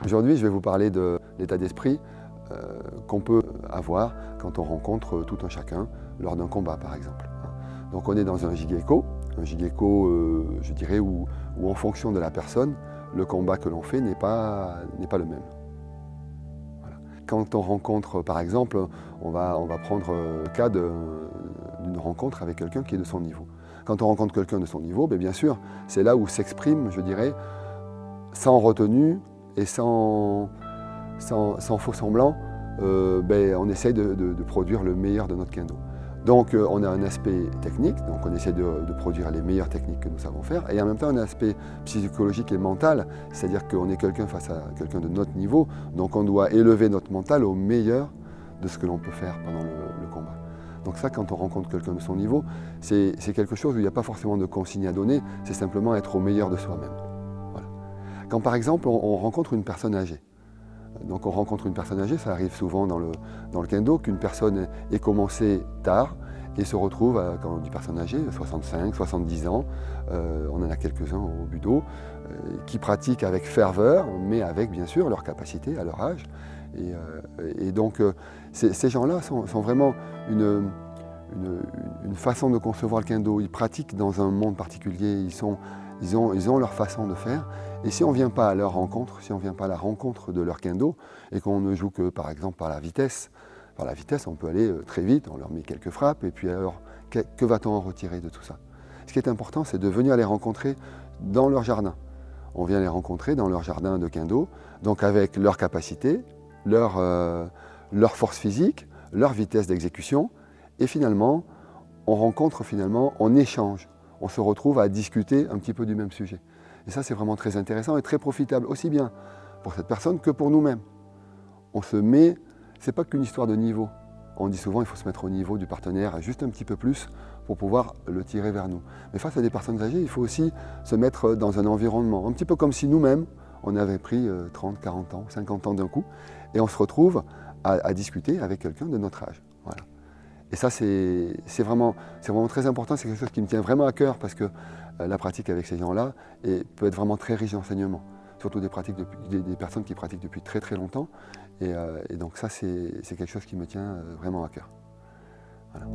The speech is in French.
Aujourd'hui, je vais vous parler de l'état d'esprit qu'on peut avoir quand on rencontre tout un chacun lors d'un combat, par exemple. Donc on est dans un Jigeiko, je dirais, où en fonction de la personne, le combat que l'on fait n'est pas le même. Voilà. Quand on rencontre, par exemple, on va prendre le cas d'une rencontre avec quelqu'un qui est de son niveau. Quand on rencontre quelqu'un de son niveau, bien sûr, c'est là où s'exprime, je dirais, sans retenue et sans faux semblant, on essaye de produire le meilleur de notre kendo. Donc on a un aspect technique, donc on essaie de produire les meilleures techniques que nous savons faire, et en même temps un aspect psychologique et mental, c'est-à-dire qu'on est quelqu'un face à quelqu'un de notre niveau, donc on doit élever notre mental au meilleur de ce que l'on peut faire pendant le combat. Donc ça, quand on rencontre quelqu'un de son niveau, c'est quelque chose où il n'y a pas forcément de consigne à donner, c'est simplement être au meilleur de soi-même. Voilà. Quand par exemple on rencontre une personne âgée, donc on rencontre une personne âgée, ça arrive souvent dans le kendo, qu'une personne ait commencé tard et se retrouve, quand on dit personne âgée, 65, 70 ans, on en a quelques-uns au budo, qui pratiquent avec ferveur, mais avec bien sûr leur capacité à leur âge. Et donc ces gens-là sont vraiment une façon de concevoir le kendo. Ils pratiquent dans un monde particulier, ils ont leur façon de faire. Et si on ne vient pas à leur rencontre, si on ne vient pas à la rencontre de leur kendo, et qu'on ne joue que par exemple par la vitesse on peut aller très vite, on leur met quelques frappes, et puis alors, que va-t-on en retirer de tout ça? Ce qui est important, c'est de venir les rencontrer dans leur jardin. On vient les rencontrer dans leur jardin de kendo, donc avec leur capacité, leur force physique, leur vitesse d'exécution, et finalement, on échange, on se retrouve à discuter un petit peu du même sujet. Et ça, c'est vraiment très intéressant et très profitable, aussi bien pour cette personne que pour nous-mêmes. On se met, c'est pas qu'une histoire de niveau. On dit souvent qu'il faut se mettre au niveau du partenaire juste un petit peu plus pour pouvoir le tirer vers nous. Mais face à des personnes âgées, il faut aussi se mettre dans un environnement, un petit peu comme si nous-mêmes, on avait pris 30, 40 ans, 50 ans d'un coup, et on se retrouve à discuter avec quelqu'un de notre âge. Voilà. Et ça, c'est vraiment très important, c'est quelque chose qui me tient vraiment à cœur parce que la pratique avec ces gens-là peut être vraiment très riche d'enseignements, surtout des personnes qui pratiquent depuis très très longtemps. Et donc ça, c'est quelque chose qui me tient vraiment à cœur. Voilà.